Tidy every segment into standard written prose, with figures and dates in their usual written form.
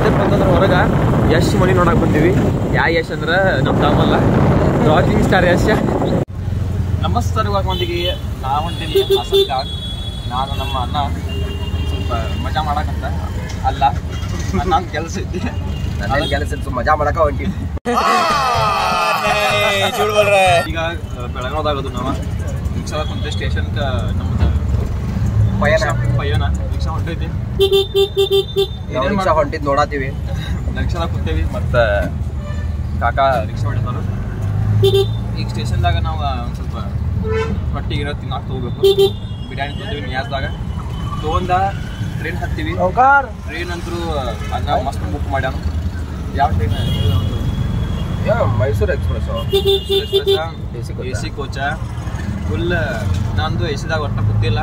ಎದಕ್ಕೆ ಬಂತಂದ್ರೆ ಹೊರಗೆ ಯಶ್ ಮನಿ ನೋಡಕ್ಕೆ ಬಂದೀವಿ. ಯಾವ ಯಶ್ ಅಂದ್ರೆ ನಮ್ಮ ತಮ್ಮಲ್ಲ, ರಾಕಿಂಗ್ ಸ್ಟಾರ್ ಯಶ್. ನಮಸ್ಕಾರ ಮಂದಿಗೆ, ನಾವು ಹೊಂಟೀನಿ ಹಾಸನಕ್ಕೆ. ನಾನು ನಮ್ಮ ಅಣ್ಣ ಸ್ವಲ್ಪ ಮಜಾ ಮಾಡಕ್ಕಂತ ಅಲ್ಲ, ನಾನು ಕೆಲಸ ಐತಿ, ನನ್ನ ಕೆಲಸ ಸ್ವಲ್ಪ ಮಜಾ ಮಾಡಕ ಹೊಂಟೀವಿ. ಈಗ ಬೆಳಗಾವದಾಗದು ನಾವು ರಿಕ್ಷಾದಾಗ ಕುಂತ ಸ್ಟೇಷನ್ಗೆ ನಮ್ದು ಪಯಣ ರಿಕ್ಷಾ ಹೊಂಟೈತಿ. ರಿಕ್ಷಾ ಹೊಂಟಿದ್ ನೋಡಾತೀವಿ. ರಿಕ್ಷಾದಾಗ ಕುಂತೇವಿ ಮತ್ತು ಕಾಕಾ ರಿಕ್ಷಾ ಹೊಡಿತಾರು. ಈಗ ಸ್ಟೇಷನ್ದಾಗ ನಾವು ಒಂದು ಸ್ವಲ್ಪ ಹೊಟ್ಟಿಗಿರೋ ತಿನ್ನಕ್ಕೆ ತೊಗೋಬೇಕು. ಬಿರಿಯಾನಿ ತೊಗೊಂತೀವಿ ನಿಯಾಸ್ದಾಗ ತೊಗೊಂಡ ಟ್ರೈನ್ ಹತ್ತೀವಿ. ಟ್ರೈನ್ ಅಂತೂ ಅನ್ನ ಮಸ್ತ್ ಬುಕ್ ಮಾಡ್ಯಾನ. ಯಾವ train? Mysuru express A C ಕೋಚ ಫುಲ್. ನಂದು ಎ ಸಿದಾಗ ಒಟ್ಟು ಗೊತ್ತಿಲ್ಲ,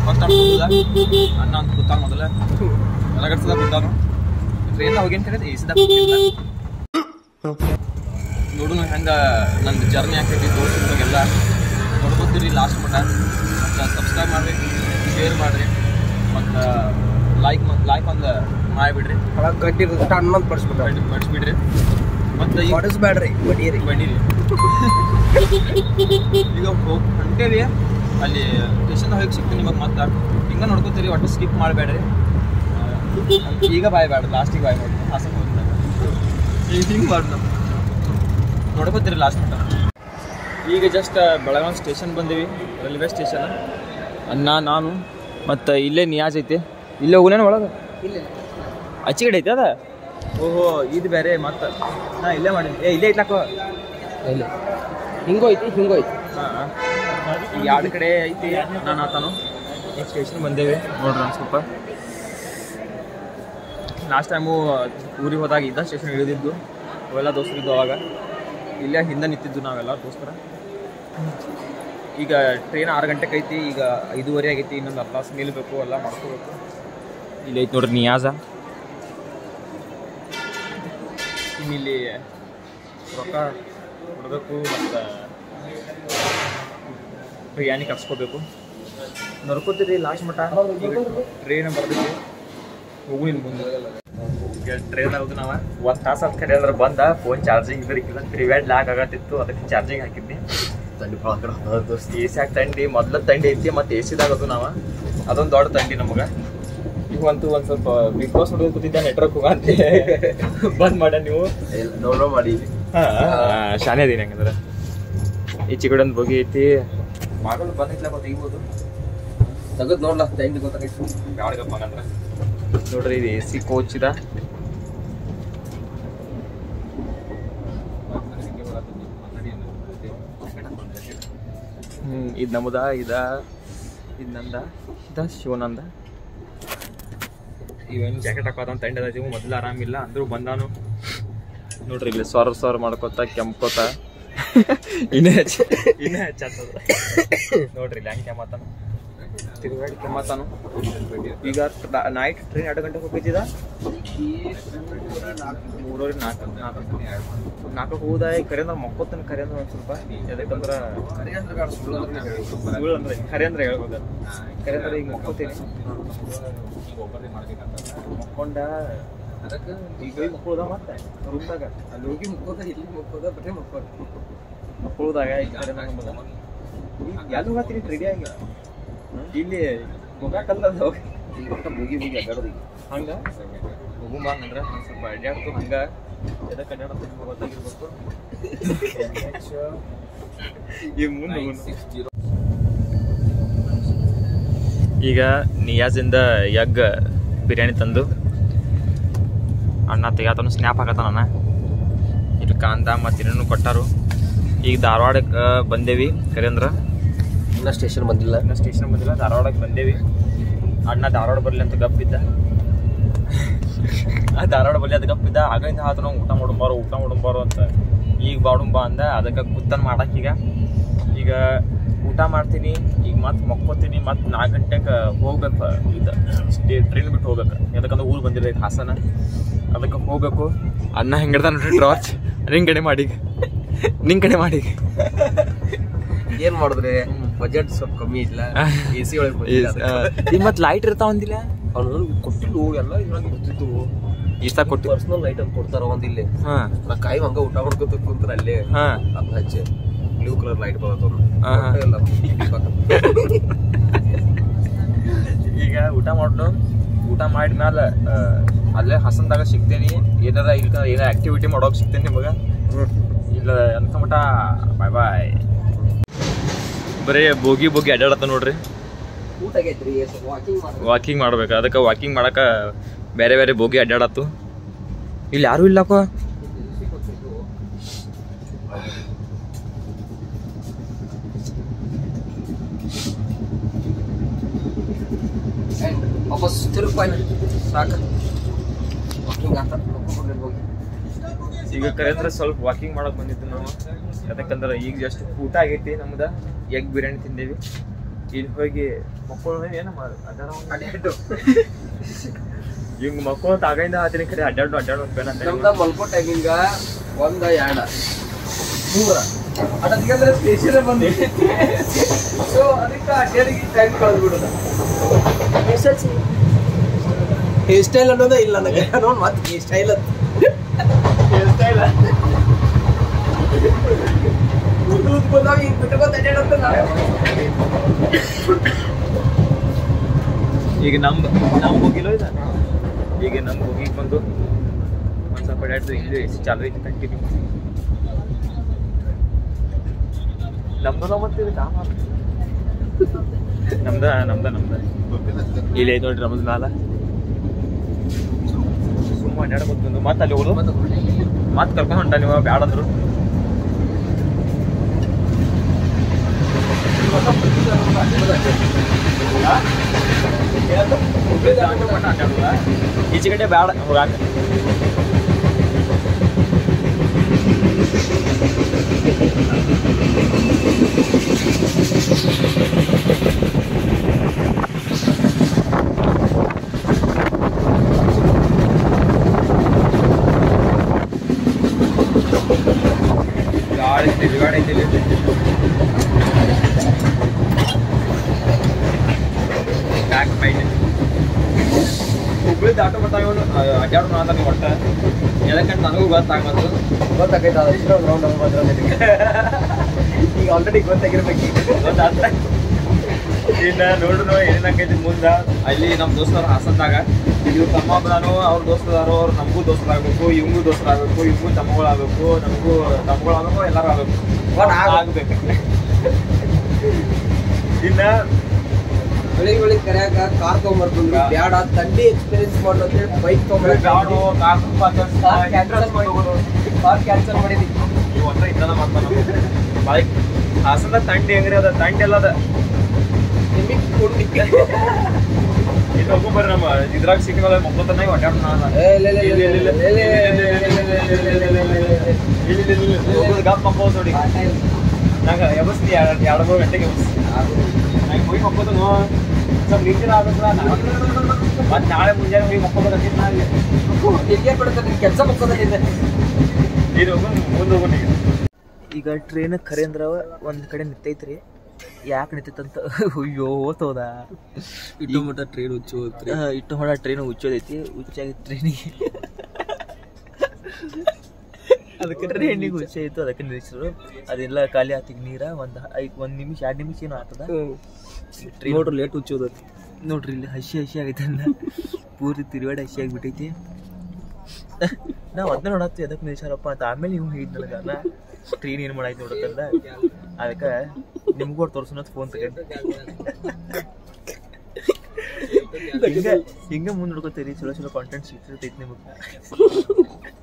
ಒಂದು ಅನ್ನ ಅಂತ ಕೂತಾನ. ಮೊದಲ ಹೊರಗಡ್ಸದಾಗ ಕೂತಾನು. ಟ್ರೈನ್ ಹೋಗೇನು ಕಡೆ ಎ ಸಿದಾಗ ಗೊತ್ತಿಲ್ಲ. ನೋಡು ಹೆಂಗೆ ನಂದು ಜರ್ನಿ ಆಗ್ತೈತಿ ತೋರಿಸಿದ್ರಿಗೆಲ್ಲ ನೋಡ್ಕೊತೀರಿ ಲಾಸ್ಟ್ ಮಟ್ಟ. ಮತ್ತು ಸಬ್ಸ್ಕ್ರೈಬ್ ಮಾಡಿರಿ, ಶೇರ್ ಮಾಡಿರಿ, ಮತ್ತು ಲೈಕ್ ಒಂದು ಮಾಡಿಬಿಡ್ರಿ. ಗಟ್ಟಿ ಹನ್ನೊಂದು ಪಡಿಸ್ಬಿಡ್ರಿ. ಮತ್ತು ಈಗ ಹೊಡಿಸ್ಬೇಡ್ರಿ, ಬಡೀರಿ. ಈಗ ಹೊಂಟೇವಿ ಅಲ್ಲಿ ಸ್ಟೇಷನ್ ಹೋಗಿ ಸಿಗ್ತೀನಿ ನಿಮಗೆ. ಮತ್ತೆ ಹಿಂಗೆ ನೋಡ್ಕೊತೀರಿ, ಒಟ್ಟು ಸ್ಕಿಪ್ ಮಾಡಬೇಡ್ರಿ. ಈಗ ಬಾಯ್ ಬೇಡ, ಲಾಸ್ಟಿಗೆ ಬಾಯ್ ಮಾಡಿ ಹಾಸನ ಹೋಗಿದ್ದಾಗ ಈಗ ಹಿಂಗೆ ಮಾಡಿ ನೋಡ್ಕೊತೀರಿ ಲಾಸ್ಟ್ ಮಟ್ಟ. ಈಗ ಜಸ್ಟ್ ಬೆಳಗಾವಿ ಸ್ಟೇಷನ್ ಬಂದೀವಿ, ರೈಲ್ವೆ ಸ್ಟೇಷನ್. ಅಣ್ಣ ನಾನು ಮತ್ತು ಇಲ್ಲೇ ನಿಯಾಜ್ ಐತಿ. ಇಲ್ಲೇ ಹೋಗ್ಲೇನ ಒಳಗೆ? ಇಲ್ಲ ಆಚೆ ಕಡೆ ಐತೆ ಅದ. ಓಹೋ ಇದು ಬೇರೆ. ಮತ್ತು ನಾ ಇಲ್ಲೇ ಮಾಡೀನಿ. ಇಲ್ಲೇ ಐತ್ಲಾಕೋ, ಇಲ್ಲ ಹಿಂಗೋಯ್ತಿ ಹಿಂಗೋಯ್ತಿ. ಹಾಂ, ಈಗ ಎರಡು ಕಡೆ ಐತಿ. ನಾನು ಆತಾನು ಈಗ ಸ್ಟೇಷನ್ ಬಂದೇವಿ ನೋಡ್ರಿ. ಒಂದು ಸ್ವಲ್ಪ ಲಾಸ್ಟ್ ಟೈಮು ಊರಿಗೆ ಹೋದಾಗ ಇದ್ದ ಸ್ಟೇಷನ್ ಇಳಿದಿದ್ದು. ಅವೆಲ್ಲ ದೋಸ್ತರಿದ್ದು. ಅವಾಗ ಇಲ್ಲೇ ಹಿಂದೆ ನಿಂತಿದ್ದು ನಾವೆಲ್ಲ ದೋಸ್ತರ. ಈಗ ಟ್ರೈನ್ 6 ಗಂಟೆಗೆ ಐತಿ. ಈಗ 5:30 ಆಗೈತಿ. ಇನ್ನೊಂದು 10 ತಾಸು ನಿಲ್ಬೇಕು, ಎಲ್ಲ ಮಾಡ್ಕೋಬೇಕು. ಇಲ್ಲಿ ಐತಿ ನೋಡ್ರಿ ನಿಯಾಜ. ಇನ್ನಿಲ್ಲಿ ರೊಕ್ಕ ಕೊಡಬೇಕು ಮತ್ತು ಬಿರಿಯಾನಿ ಕಟ್ಸ್ಕೋಬೇಕು. ನೋಡ್ಕೋತೀರಿ ಲಾಸ್ಟ್ ಮಟ್ಟ. ಈಗ ಟ್ರೈನ್ ಬರ್ತೈತಿ, ಹೋಗು ನಿನ್ ಮುಂದೆ. ಈಗ ಟ್ರೈನ್ ಆಗೋದು ನಾವು 1 ತಾಸು ಅಂತ ಕಡೆ ಅಂದ್ರೆ ಬಂದ. ಫೋನ್ ಚಾರ್ಜಿಂಗ್ ಇದ್ರಿಗಿಲ್ಲ, ಪ್ರಿವೇಡ್ ಲ್ಯಾಗ್ ಆಗತ್ತಿತ್ತು, ಅದಕ್ಕೆ ಚಾರ್ಜಿಂಗ್ ಹಾಕಿದ್ನಿ. ತಂಡಿ ಎ ಸಿ ತಂಡಿ ಮೊದಲ ತಂಡಿ ಐತಿ, ಮತ್ತು ಎ ಸಿದಾಗದು ನಾವು ಅದೊಂದು ದೊಡ್ಡ ತಂಡಿ ನಮಗೆ. ಈಗ ಒಂದು ಸ್ವಲ್ಪ ಬಿಗ್ ಬಾಸ್ ನೋಡೋದು ಕೂತಿದ್ದೆ, ನೆಟ್ವರ್ಕ್ ಹೋಗ ಅಂತ ಬಂದ್ ಮಾಡ. ನೀವು ಡೌನ್ಲೋಡ್ ಮಾಡಿ. ಹಾಂ, ಶಾನೆ ಅದೀನಿ. ಹಂಗಂದ್ರೆ ಈಚೆ ಕಡೆ ಒಂದು ಬಗೆ ಐತಿ. ಮಗಳು ಬಂದಿಲ್ಲ, ತೆಗಿಬೋದು. ತೆಗೆದು ನೋಡ್ಲಾ, ತಂಡಿ ಗೊತ್ತಾಗೈತಿ ಯಾವಾಗಪ್ಪ ಹಂಗಂದ್ರೆ ನೋಡ್ರಿ. ಇದು ಎ ಸಿ ಕೋಚ್ ಇದ. ಇದು ನಮ್ಮದ, ಇದು ನಂದ, ಶಿವನಂದ. ಇವೇನು ಜಾಕೆಟ್ ಹಾಕೋದಂತ ತಂಡ ಅದಾವ. ಮೊದಲು ಆರಾಮಿಲ್ಲ ಅಂದರೂ ಬಂದಾನು ನೋಡ್ರಿ. ಇಲ್ಲಿ ಸ್ವರ್ ಮಾಡ್ಕೋತ ಕೆಂಪ್ಕೋತ ಇನ್ನೇ ಹೆಚ್ಚಾಗ್ತದ ನೋಡ್ರಿ. ಇಲ್ಲಿ ಹೆಂಗೆ ಕೆಮ್ಮತ್ತಾನ, ತಿರುಗಾಡಿ ಕೆಮ್ಮತ್ತಾನು. ಈಗ ನೈಟ್ ಟ್ರೈನ್ 2 ಗಂಟೆಗೆ ಹೋಗಿದ್ದ. 3:30 ಹೋದ. ಕರೆಂದ್ರೆ ಮಕ್ಕೋತಾನೆ. ಕರೆಂದ್ರೆ ಒಂದು ಸ್ವಲ್ಪ ಯಾಕಂದ್ರೆ ಕರೆ ಅಂದ್ರೆ ಹೇಳ್ಬೋದು. ಕರೆ ಅಂದ್ರೆ ಈಗ ಮಕ್ಕೋತೀನಿ. ಮಕ್ಕೊಂಡ ಈಗ ಮಕ್ಕಳದ ಮತ್ತೆ ರೂಮ್ದಾಗ ಅಲ್ಲಿ ಹೋಗಿ ಮುಕ್ಕೋದ, ಇಲ್ಲಿ ಮುಕ್ಕೋದ, ಬರೀ ಮಕ್ಕಳದಾಗ. ಈಗ ಕರೆ ಎಲ್ಲಿ ಹೋಗತ್ತೀನಿ ರೆಡಿಯಾಗಿ. ಇಲ್ಲಿ ಹೋಗಾಕಲ್ಲ ಹೋಗಿ ಈಗ ಒಟ್ಟು ಮುಗಿ ಅಡ್ಡಾಡೋದು. ಹಂಗೆ ಹೋಗುಂಬ ಅಂದ್ರೆ ಒಂದು ಸ್ವಲ್ಪ ಅಡ್ಡಾಡ್ತು. ಹಂಗೆ ಎದಕ್ಕೆ ಅಡ್ಡಾಡೋದು ಗೊತ್ತಾಗಿರ್ಬೇಕು. ಈಗ ಮುಂದೆ ಈಗ ನಿಯಾಜಿಂದ ಎಗ್ ಬಿರಿಯಾನಿ ತಂದು ಅಣ್ಣ ತೆಗಿತಾನು, ಸ್ನ್ಯಾಪ್ ಹಾಕತ್ತಾನ. ಇಲ್ಲಿ ಕಾಂದ ಮತ್ತು ಇನ್ನೂ ಕೊಟ್ಟಾರು. ಈಗ ಧಾರವಾಡಕ್ಕೆ ಬಂದೇವಿ. ಕರೆ ಅಂದ್ರೆ ಇನ್ನೂ ಸ್ಟೇಷನ್ ಬಂದಿಲ್ಲ. ಧಾರವಾಡಕ್ಕೆ ಬಂದೇವಿ. ಅಣ್ಣ ಧಾರವಾಡ ಬರಲಿ ಅಂತ ಗಪ್ಪಿದ್ದ. ಧಾರವಾಡ ಬರಲಿ ಅಂತ ಗಪ್ಪಿದ್ದ. ಆಗಿಂದ ಆತ ನಾವು ಊಟ ಮಾಡುಂಬಾರು ಅಂತ. ಈಗ ಬಾಡುಂಬ ಅಂದ. ಅದಕ್ಕೆ ಕೂತನ್ ಮಾಡಕ್ಕೆ ಈಗ ಊಟ ಮಾಡ್ತೀನಿ. ಈಗ ಮತ್ತೆ ಮಕ್ಕೋತೀನಿ. ಮತ್ತು 4 ಗಂಟೆಗೆ ಹೋಗ್ಬೇಕು. ಇದು ಟ್ರೈನ್ ಬಿಟ್ಟು ಹೋಗ್ಬೇಕು. ಯಾಕಂದ್ರೆ ಊರು ಬಂದಿರೈತೆ ಹಾಸನ, ಅದಕ್ಕೆ ಹೋಗ್ಬೇಕು. ಅನ್ನ ಹೆಂಗಿಡ್ದ ನೋಡ್ರಿ ಟಾರ್ಚ್. ನಿನ್ನ ಕಡೆ ಮಾಡಿ ಏನು ಮಾಡಿದ್ರೆ ಬಜೆಟ್ ಸ್ವಲ್ಪ ಕಮ್ಮಿ ಇಲ್ಲ. ಎ ಸಿ ಒಳಗೆ ಈಗ ಮತ್ತೆ ಲೈಟ್ ಇರ್ತಾವ ಅಂದಿಲ್ಲ. ಅವ್ನು ಕೊಟ್ಟಿದ್ದು ಎಲ್ಲ ಇದ್ರಾಗ ಇರ್ತಿತ್ತು. ಇಷ್ಟ ಕೊಟ್ಟು ಪರ್ಸನಲ್ ಐಟಮ್ ಕೊಡ್ತಾರ ಒಂದ್ ಇಲ್ಲಿ ಹಾ ನಾ ಕಾಯಿ ಹಂಗ ಊಟ ಮಾಡ್ಕೊತ ಕುಂತ್ರ ಅಲ್ಲೇ ಹಾ ಅದ್ ಹಚ್ಚಿ ಬ್ಲೂ ಕಲರ್ ಲೈಟ್ ಬರತ್ತ ಈಗ ಊಟ ಮಾಡಿದ್ಮೇಲೆ ಅಲ್ಲೇ ಹಸನ್ದಾಗ ಸಿಗ್ತೇನಿ ಏನಾರ ಇಲ್ಲ ಏನ ಆಕ್ಟಿವಿಟಿ ಮಾಡೋಕ್ ಸಿಗ್ತೇನೆ ನಿಮಗ ಇಲ್ಲ ಅನ್ಕೊಂಬಿಟ್ಟ ಬಾಯ್ ಬಾಯ್ ಬರೀ ಬೋಗಿ ಅಡ್ಡಾಡತ್ತ ನೋಡ್ರಿ ಊಟ ಆಗೈತ್ರಿ ವಾಕಿಂಗ್ ಮಾಡ್ಬೇಕು ಅದಕ್ಕೆ ವಾಕಿಂಗ್ ಮಾಡಕ ಬೇರೆ ಬೇರೆ ಬೋಗಿ ಅಡ್ಡಾಡತ್ತು ಇಲ್ಲಿ ಯಾರು ಇಲ್ಲಕೋ ವಾಪಸ್ ತಿರುಪಾಯಿ ಸಾಕ ವಾಕಿಂಗ್ ಅಂತ ಈಗ ಕರೆಂದ್ರೆ ಸ್ವಲ್ಪ ವಾಕಿಂಗ್ ಮಾಡಕ್ ಬಂದಿದ್ದು ನಾವು ಯಾಕಂದ್ರೆ ಈಗ ಜಸ್ಟ್ ಊಟ ಆಗೈತಿ ನಮ್ದ ಎಗ್ ಬಿರಿಯಾನಿ ತಿಂದೇವಿ ಇಲ್ಲಿ ಹೋಗಿ ಮಕ್ಕಳು ಏನ ಹಿಂಗ್ ಮಕ್ಕಳು ತಾಗಿಂದ ಆತಿನ ಕಡೆ ಅಡ್ಡಾಡು ಮಲ್ಕೋ ಟೈಮಿಂಗ 1 2 3 ಅದಕ್ಕೆ ಸ್ಪೆಷಲ್ ಬಂದೈತಿ ಸೊ ಅದಕ್ಕೆ ಅಡ್ಡಾಡಿಗೆ ಟೈಮ್ ಕಳೆದ್ಬಿಡೋದು ಹೇರ್ ಸ್ಟೈಲ್ ಅನ್ನೋದೇ ಇಲ್ಲ ನನಗೆ ನೋಡ್ ಮತ್ತೆ ಹೇರ್ ಸ್ಟೈಲ್ ಈಗ ನಮ್ ಹೋಗಿಲ್ಲ ಈಗ ನಮ್ ಹೋಗಿ ಬಂದು ಒಂದ್ ಸ್ವಲ್ಪ ಅಡ್ಡಾಡ್ದು ಇಲ್ಲಿ ಎಸಿ ಚಾಲು ಐತಿ ಕಂಟಿನ್ಯೂ ನಮ್ದು ಮತ್ತೆ ನಮ್ದ ಇಲ್ಲಿ ಐತೆ ನೋಡ್ರಿ ನಮ್ದು ಮ್ಯಾಲ ಸುಮ್ಮ ಅಡ್ಡಾಡ್ಬೋದು ಬಂದು ಮತ್ತೆ ಅಲ್ಲಿ ಹೋಗೋದು ಮತ್ತೆ ಕರ್ಕೊಂಡು ಹೊಂಟ ನೀವು ಬ್ಯಾಡ ಅಂದ್ರು ಈಚೆ ಕಡೆ ಬ್ಯಾಡ ಹೋಗಾಕ ಗಾಡಿ ಹುಬ್ಬಳ್ಳಿ ದಾಟೋ ಬರ್ತಾವ ಇವನು ಅಡ್ಡಾಡು ಮಾತ ನೀವು ಒಟ್ಟ ಎದಕ್ಕಂತ ನನಗೂ ಗೊತ್ತಾಗ್ಬಂದು ಗೊತ್ತಾಗೈತೆ ಈಗ ಆಲ್ರೆಡಿ ಗೊತ್ತಾಗಿರ್ಬೇಕು ಗೊತ್ತಾಗ್ತ ಇನ್ನ ನೋಡ್ರು ಏನಾಕೈತಿ ಮುಂದ ಅಲ್ಲಿ ನಮ್ಮ ದೋಸ್ತರು ಹಾಸನದಾಗ ಇವ್ರು ತಮ್ಮ ನಾನು ಅವ್ರ ದೋಸ್ತದಾರು ಅವ್ರು ನಮಗೂ ದೋಸ್ತರಾಗಬೇಕು ಇವಂಗೂ ದೋಸ್ತರಾಗಬೇಕು ಇವಂಗೂ ತಮ್ಮಗಳಾಗಬೇಕು ನಮಗೂ ತಮ್ಮಗಳಾಗಬೇಕು ಎಲ್ಲರೂ ಆಗ್ಬೇಕು ಇನ್ನ ಬೆಳಿಗ್ಗೆ ಕರೆಯಾಗ ಕಾರ್ ತಗೊಂಡ್ಬರ್ಬಂದ್ರು ಬ್ಯಾಡ ತಂಡಿ ಎಕ್ಸ್ಪೀರಿಯನ್ಸ್ ಮಾಡೋದು ಬೈಕ್ ಬ್ಯಾಡು ಕಾರ್ ಕ್ಯಾನ್ಸಲ್ ಮಾಡಿದ್ವಿ ನೀವು ಒಟ್ಟ ಇದ್ದಾನ ಮಾಡ್ತಾನ ಬೈಕ್ ಹಾಸನದಾಗ ತಂಡಿ ಹೆಂಗ್ರಿ ಅದ ತಂಡಿ ಎಲ್ಲ ಅದ ಇದು ಹೋಗ್ಬರ್ರಿ ನಮ್ಮ ಇದ್ರಾಗ ಸಿಕ್ಕಲ್ಲ ಮೊಬ್ಬತ್ತನಾಗ ಒಡ್ಡಾಡ ಗಪ್ ಮಕ್ಕೋದು ನೋಡಿ ನಂಗೆ ಎಬಸ್ತಿ 2-3 ಗಂಟೆಗೆ ಎಬಸ್ತಿ ನಂಗೆ ಹೋಗಿ ಮಕ್ಕೋದು ಸ್ವಲ್ಪ ನೀಟಿನ ಆಗುತ್ತೆ ಮತ್ತೆ ನಾಳೆ ಮುಂಜಾನೆ ಹೋಗಿ ಮಕ್ಕೋಬೇಕಂತ ನಾಳೆ ಕೆಲಸ ಮಕ್ಕೋದಿದೆ ಇದು ಮುಂದೆ ಹೋಗೋಣ ಈಗ ಟ್ರೈನ್ ಖರೆ ಅಂದ್ರ ಒಂದ್ ಕಡೆ ನಿಂತೈತ್ರಿ ಯಾಕೆ ನಿಂತೈತಂತ ಅಯ್ಯೋ ಓದ್ತೋದ ಇಟ್ಟು ಮಟ್ಟ ಟ್ರೈನ್ ಹುಚ್ಚೋದ್ರಿ ಇಟ್ಟು ಹೊಡ ಟ್ರೈನ್ ಹುಚ್ಚೋದೈತಿ ಹುಚ್ಚಾಗಿ ಟ್ರೈನಿಗೆ ಅದಕ್ಕೆ ಟ್ರೈನಿಗೆ ಹುಚ್ಚಾಯಿತು ಅದಕ್ಕೆ ನಿಲ್ಲಿಸಿದ್ರು ಅದೆಲ್ಲ ಖಾಲಿ ಆತಿಗೆ ನೀರ ಒಂದ್ 1 ನಿಮಿಷ 2 ನಿಮಿಷ ಏನೋ ಆಗ್ತದ ನೋಡ್ರಿ ಲೇಟ್ ಹುಚ್ಚೋದ್ರಿ ನೋಡ್ರಿ ಇಲ್ಲಿ ಹಸಿ ಆಗೈತೆ ಪೂರ್ತಿ ತಿರುವಾಡಿ ಹಸಿ ಆಗಿಬಿಟ್ಟೈತಿ ನಾವು ಅದನ್ನ ನೋಡತ್ತಿ ಅದಕ್ಕೆ ನಿಲ್ಸಾರಪ್ಪ ಅಂತ ಆಮೇಲೆ ನೀವು ಹೇಳಿದ್ ನನಗ ಟ್ರೈನ್ ಏನು ಮಾಡಾಯ್ತು ನೋಡತ್ತಲ್ಲ ಅದಕ್ಕೆ ನಿಮ್ಗೂ ತೋರ್ಸೋಣ ಫೋನ್ ತಗೊಂಡು ಹಿಂಗೆ ಮುಂದೆ ನೋಡ್ಕೋತೀರಿ ಚಲೋ ಕಾಂಟೆಂಟ್ ಸಿಗ್ತಿರ್ತೈತಿ ನಿಮಗೆ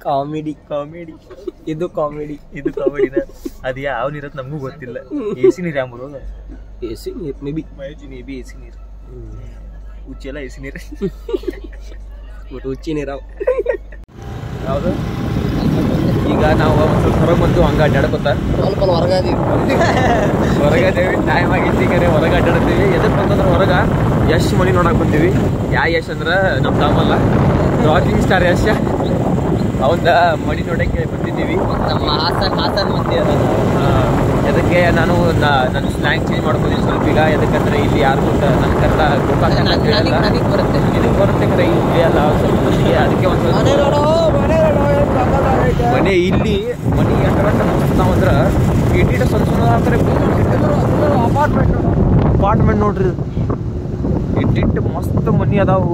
ಕಾಮಿಡಿ ಇದು ಕಾಮಿಡಿನ ಅದು ಯಾವ ನೀರತ್ ನಮಗೂ ಗೊತ್ತಿಲ್ಲ AC ನೀರು ಯಾವ ಬರೋದು AC ಮೇ ಬಿ AC ನೀರು ಹುಚ್ಚೆಲ್ಲ AC ನೀರು ಒಟ್ಟು ಹುಚ್ಚಿ ನೀರಾವ್ ಯಾವುದು ಈಗ ನಾವು ಒಂದು ಸ್ವಲ್ಪ ಹೊರಗೆ ಬಂದು ಹಂಗೆ ಅಡ್ಡಾಡ್ಕೊತ ಸ್ವಲ್ಪ ಹೊರಗದೇವಿ ಟೈಮ್ ಆಗೈತಿ ಕರೆ ಹೊರಗೆ ಅಡ್ಡಾಡ್ತೀವಿ ಎದಕ್ಕೆ ಬಂತಂದ್ರೆ ಹೊರಗೆ ಯಶ್ ಮನಿ ನೋಡಕ್ಕೆ ಬಂದೀವಿ ಯಶ್ ಅಂದ್ರೆ ನಮ್ಮ ತಮ್ಮಲ್ಲ ರಾಕಿಂಗ್ ಸ್ಟಾರ್ ಯಶ್ ಅವಂದ ಮಣಿ ನೋಡಕ್ಕೆ ಬಂದಿದ್ದೀವಿ. ನಮ್ಮ ಹಾಸನ್ ಮಂದಿ ಅದ. ಅದಕ್ಕೆ ನಾನು ನನ್ನ ಸ್ಲ್ಯಾಂಗ್ ಚೇಂಜ್ ಮಾಡ್ಬೋದು ಸ್ವಲ್ಪ ಈಗ. ಯಾಕಂದ್ರೆ ಇಲ್ಲಿ ಯಾರು ನನ್ನ ಕನ್ನಡ ನನಗೆ ಬರುತ್ತೆ, ಇದಕ್ಕೆ ಬರುತ್ತೆ ಕರೆ ಇಲ್ಲಿ ಅಲ್ಲ ಸ್ವಲ್ಪ ಮಂದಿಗೆ. ಅದಕ್ಕೆ ಒಂದು ಮನೆ ಇಲ್ಲಿ ಮನೆ ಎಂಟು ಅಂದ್ರೆ ಇಟ್ಟಿಟ್ಟು ಸ್ವಲ್ಪ ಹಾಕ್ತಾರೆ. ಅಪಾರ್ಟ್ಮೆಂಟ್ ನೋಡ್ರಿ, ಇಟ್ಟಿಟ್ಟು ಮಸ್ತ್ ಮನಿ ಅದಾವು,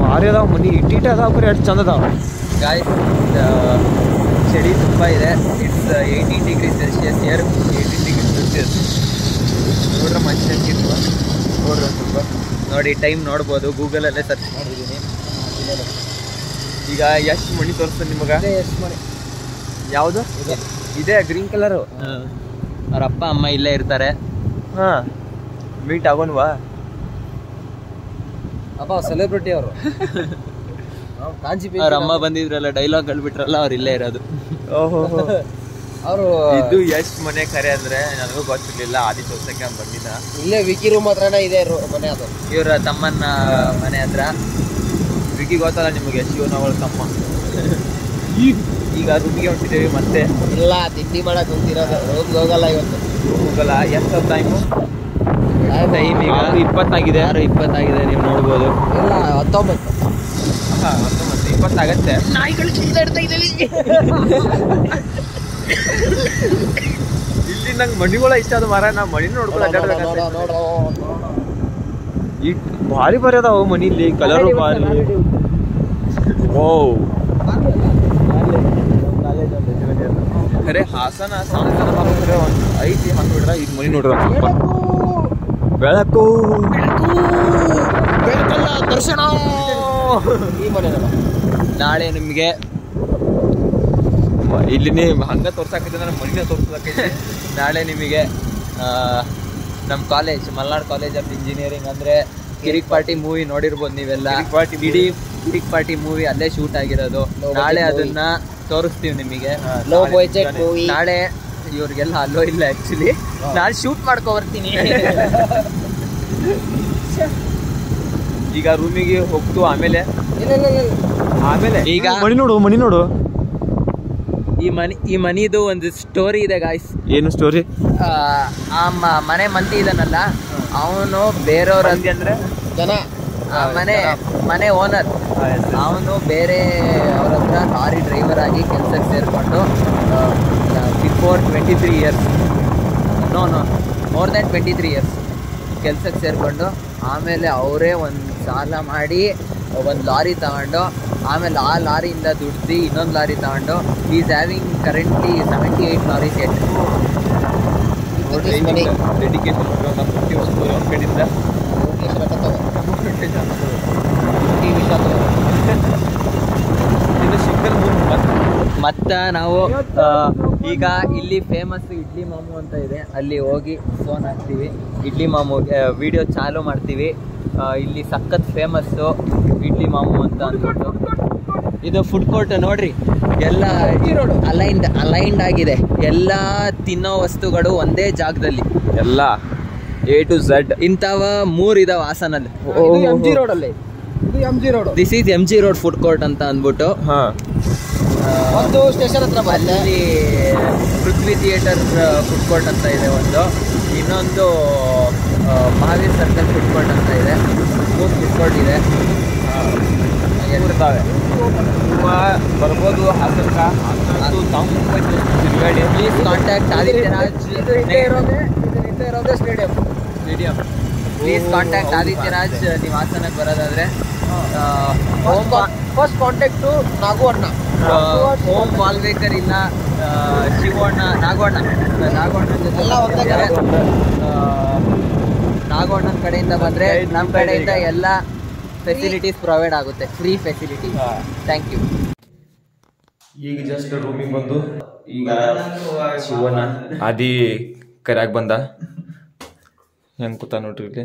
ಭಾರಿ ಅದಾವ ಮನಿ. ಇಟ್ಟಿಟ್ಟು ಅದಾವ ಕರೆ ಎಷ್ಟು ಚಂದ ಅದಾವ. ಗಾಯ್ಸ್ ಚಳಿ ತುಂಬ ಇದೆ. It's 18 degree Celsius, year 18 degree Celsius. ನೋಡ್ರೆ ಮನುಷ್ಯ ನೋಡ್ರಿ ಒಂದು ಸ್ವಲ್ಪ ನೋಡಿ. ಟೈಮ್ ನೋಡ್ಬೋದು, ಗೂಗಲಲ್ಲೇ ಸರ್ಚ್ ಮಾಡಿದ್ದೀನಿ. ಈಗ ಎಷ್ಟು ಮಣಿ ತೋರಿಸ್ತದೆ ನಿಮಗೆ? ಎಷ್ಟು ಮನೆ ಯಾವುದು ಇದೆ? Green colour. ಅವ್ರ ಅಪ್ಪ ಅಮ್ಮ ಇಲ್ಲೇ ಇರ್ತಾರೆ. ಹಾಂ, ಮೀಟ್ ಆಗೋನ್ವಾ? ಅಪ್ಪ ಸೆಲೆಬ್ರಿಟಿ ಅವರು. ಕಾಂಚಿ ಅವ್ರ ಅಮ್ಮ ಬಂದಿದ್ರಲ್ಲ, ಡೈಲಾಗ್ ಹೇಳ್ಬಿಟ್ರಲ್ಲ, ಅವ್ರು ಇಲ್ಲೇ ಇರೋದು. ಓಹೋ, ಅವರು ಇದು ಎಷ್ಟು ಮನೆ ಕರೆ ಅಂದ್ರೆ ನನಗೂ ಗೊತ್ತಿರ್ಲಿಲ್ಲ. ಆದಿ ತೋರ್ಸಕ್ಕೆ ಬಂದಿದ್ದ. ಇಲ್ಲೇ ವಿಕಿ ರೂಮ್ ಹತ್ರನೇ ಇದೆ ಮನೆ ಅದು. ಇವ್ರ ತಮ್ಮನ ಮನೆ ಹತ್ರ. ವಿಕಿ ಗೊತ್ತಲ್ಲ ನಿಮಗೆ, ಶಿವನ ಅವಳ ತಮ್ಮ. ಈಗ ರೂಮಿಗೆ ಹೊಂಟಿದ್ದೇವೆ ಮತ್ತೆ. ಇಲ್ಲ, ತಿಂಡಿ ಮಾಡಕ್ ಹೋಗ್ತಿರೋದು, ರೂಮ್ಗೆ ಹೋಗಲ್ಲ ಇವತ್ತು. ಹೋಗಲ್ಲ. ಎಷ್ಟು ಟೈಮು? ಟೈಮ್ ಈಗ 20 ಆಗಿದೆ. 20 ಆಗಿದೆ, ನೀವು ನೋಡ್ಬೋದು. ಇಲ್ಲ 19. ಹಾಂ, 19, 20 ಆಗತ್ತೆ. ನಾಯಿಗಳು ಕಿತ್ತಾಡ್ತಾ ಇದ್ದೀವಿ. ಇಲ್ಲಿ ನಂಗೆ ಮಣಿಗಳ ಇಷ್ಟ ಅದು ಮಾರ. ನಾ ಮಣಿ ನೋಡ್ಕೊಂಡು ಈ ಭಾರಿ ಭಾರಿ ಅದಾವ ಮನಿ ಇಲ್ಲಿ. ಕಲರು ಭಾರಿ. ಓ ಖರೆ ಹಾಸನ ಸಾಂಸ್ಕೃತಿಕ ಒಂದು ಐತಿ. ಹಾಕ್ಬಿಡ್ರ ಈಗ ಮನಿ ನೋಡ್ರ ಬೆಳಕು ಬೆಳಕಲ್ಲ ದರ್ಶನ. ಈ ಮನೆ ನಾಳೆ ನಿಮಗೆ ಇಲ್ಲಿ ಹಂಗ ತೋರ್ಸಾಕೈತೆ ಅಂದ್ರೆ ಮನಿನ ತೋರ್ಸಕೈತೆ. ನಾಳೆ ನಿಮಗೆ ನಮ್ಮ college, Malnad college of engineering ಅಂದ್ರೆ ಕಿರಿಕ್ ಪಾರ್ಟಿ ಮೂವಿ ನೋಡಿರ್ಬೋದು ನೀವೆಲ್ಲ. ಇಡೀ ಕಿರಿಕ್ ಪಾರ್ಟಿ ಮೂವಿ ಅಲ್ಲೇ ಶೂಟ್ ಆಗಿರೋದು. ನಾಳೆ ಅದನ್ನ ತೋರಿಸ್ತೀವಿ ನಿಮಗೆ. Low budget movie. ನಾಳೆ ಇವ್ರಿಗೆಲ್ಲ ಅಲ್ಲೋ ಇಲ್ಲ ಆಕ್ಚುಲಿ. ನಾಳೆ ಶೂಟ್ ಮಾಡ್ಕೊ ಬರ್ತೀನಿ. ಈಗ ರೂಮಿಗೆ ಹೋಗ್ತು. ಆಮೇಲೆ ಈಗ ಮನಿ ನೋಡು. ಈ ಮನಿದು ಒಂದು ಸ್ಟೋರಿ ಇದೆ ಗಾಯ್ಸ್. ಏನು ಸ್ಟೋರಿ? ಆ ಮನೆ ಮಂದಿ ಇದನ್ನಲ್ಲ, ಅವನು ಬೇರೆಯವ್ರ ಅಂದ್ರೆ ಜನ, ಮನೆ ಓನರ್ ಅವನು ಬೇರೆ ಅವ್ರ ಹತ್ರ ಲಾರಿ ಡ್ರೈವರ್ ಆಗಿ ಕೆಲ್ಸಕ್ಕೆ ಸೇರಿಕೊಂಡು before 23 years, no more than 23 years ಕೆಲ್ಸಕ್ಕೆ ಸೇರಿಕೊಂಡು ಆಮೇಲೆ ಅವರೇ ಒಂದು ಸಾಲ ಮಾಡಿ ಒಂದು ಲಾರಿ ತಗೊಂಡು, ಆಮೇಲೆ ಆ ಲಾರಿಯಿಂದ ದುಡ್ದು ಇನ್ನೊಂದು ಲಾರಿ ತಗೊಂಡು is having currently 78 lorries at. Dedication ಕಡೆಯಿಂದ ಮತ್ತು ನಾವು ಈಗ ಇಲ್ಲಿ ಫೇಮಸ್ ಇಡ್ಲಿ ಮಾಮು ಅಂತ ಇದೆ, ಅಲ್ಲಿ ಹೋಗಿ ಫೋನ್ ಹಾಕ್ತೀವಿ. ಇಡ್ಲಿ ಮಾಮು ವಿಡಿಯೋ ಚಾಲು ಮಾಡ್ತೀವಿ. ಇಲ್ಲಿ ಸಖತ್ ಫೇಮಸ್ಸು ಇಡ್ಲಿ ಮಾಮು ಅಂತ ಅಂದ್ಬಿಟ್ಟು. ಇದು ಫುಡ್ ಕೋರ್ಟ್ ನೋಡ್ರಿ, ಎಲ್ಲ ಅಲೈನ್ಡ್ ಆಗಿದೆ. ಎಲ್ಲ ತಿನ್ನೋ ವಸ್ತುಗಳು ಒಂದೇ ಜಾಗದಲ್ಲಿ, ಎಲ್ಲ A to Z. ಇಂಥವ 3 ಇದಾವೆ ಹಾಸನಲ್ಲಿ. MG ರೋಡ್ ಅಲ್ಲಿ. ಇದು MG road. This is MG road food court ಅಂತ ಅಂದ್ಬಿಟ್ಟು. ಒಂದು ಸ್ಟೇಷನ್ ಹತ್ರ ಅಲ್ಲಿ ಪೃಥ್ವಿ ಥಿಯೇಟರ್ ಫುಡ್ ಕೋರ್ಟ್ ಅಂತ ಇದೆ ಒಂದು, ಇನ್ನೊಂದು ಮಹಾವೀರ್ ಸರ್ಕಲ್ ಫುಡ್ ಕೋರ್ಟ್ ಅಂತ ಇದೆ. 3 ಫುಡ್ ಕೋರ್ಟ್ ಇದೆ. ಬರ್ಬೋದು ಹಾಸನಕ. Please contact Adityaraj stadium. Please contact Adityaraj. ನೀವು ಹಾಸನಕ್ಕೆ ಬರೋದಾದ್ರೆ ಫಸ್ಟ್ ಕಾಂಟ್ಯಾಕ್ಟ್ ಟು ನಾಗು ಅಣ್ಣ, ಹೋಮ್ ವಾಲ್ವೇಕರ್ ಇಲ್ಲ ಶಿವಣ್ಣ, ನಾಗವಣ್ಣನ ಜೊತೆ ನಾಗವಣ್ಣನ ಕಡೆಯಿಂದ ಬಂದರೆ ನಮ್ಮ ಕಡೆಯಿಂದ ಎಲ್ಲ ಫೆಸಿಲಿಟೀಸ್ ಪ್ರೊವೈಡ್ ಆಗುತ್ತೆ, ಫ್ರೀ ಫೆಸಿಲಿಟಿ. Thank you. ಈಗ ಜಸ್ಟ್ ರೂಮಿಗೆ ಬಂದು ಈಗ ಶಿವನ ಆದಿ ಕರ್ಯಾಗ ಬಂದ. ಹೆಂಗ್ ಕೂತ ನೋಡ್ರಿ ಇಲ್ಲಿ.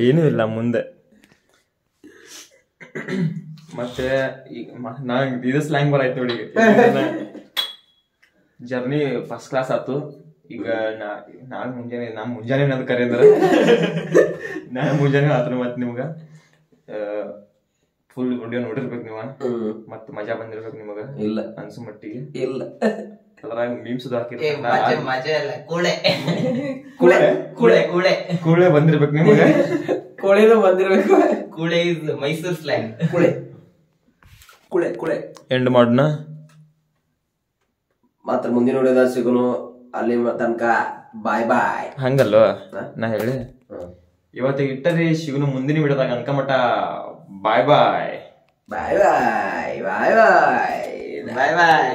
ಏನೂ ಇಲ್ಲ ಮುಂದೆ. ಮತ್ತೆ ಈಗ ನಂಗೆ ಇದು ಸ್ಲ್ಯಾಂಗ್ ಬರಾಯ್ತು ನೋಡಿ. ಜರ್ನಿ ಫಸ್ಟ್ ಕ್ಲಾಸ್ ಆಯ್ತು. ಈಗ ನಾಳೆ ಮುಂಜಾನೆ ಮುಂಜಾನೆ ಅನ್ನೋದು ಕರೆ ಅಂದ್ರೆ ನಾಳೆ ಮುಂಜಾನೆ ಆತ್ರ ಮತ್ತೆ ನಿಮ್ಗ ಫುಲ್ ವಿಡಿಯೋ ನೋಡಿರ್ಬೇಕು ನೀವ ಮತ್ ಮಜಾ ಬಂದಿರ್ಬೇಕು ನಿಮಗ ಇಲ್ಲ ಅನ್ಸು ಮಟ್ಟಿಗೆ ಇಲ್ಲ ಅದ್ರಾಗ ಮೀಮ್ಸ್ ಕೂಳೆ ಬಂದಿರ್ಬೇಕು ನಿಮಗ ಕೋಳಿನ ಬಂದಿರ್ಬೇಕು ಕೂಳೆ ಇಸ್ ಮೈಸೂರ್ ಸ್ಲ್ಯಾಂಗ್. ಕುಳೆ ಕುಳೆ ಕುಳೆ ಎಂಡ್ ಮಾಡೋಣ ಮಾತ್ರ ಮುಂದಿನ ವಿಡಿಯೋದ ಸಿಗೋನು. ಅಲ್ಲಿ ತನಕ ಬಾಯ್ ಬಾಯ್. ಹಂಗಲ್ವ ನಾ ಹೇಳಿ ಇವತ್ತಿಗೆ ಇಟ್ಟರೆ ಸಿಗುನು ಮುಂದಿನ ವಿಡಿಯೋದಾಗ ಅನ್ಕ ಮಟ ಬಾಯ್ ಬಾಯ್ ಬಾಯ್ ಬಾಯ್ ಬಾಯ್ ಬಾಯ್ ಬಾಯ್ ಬಾಯ್.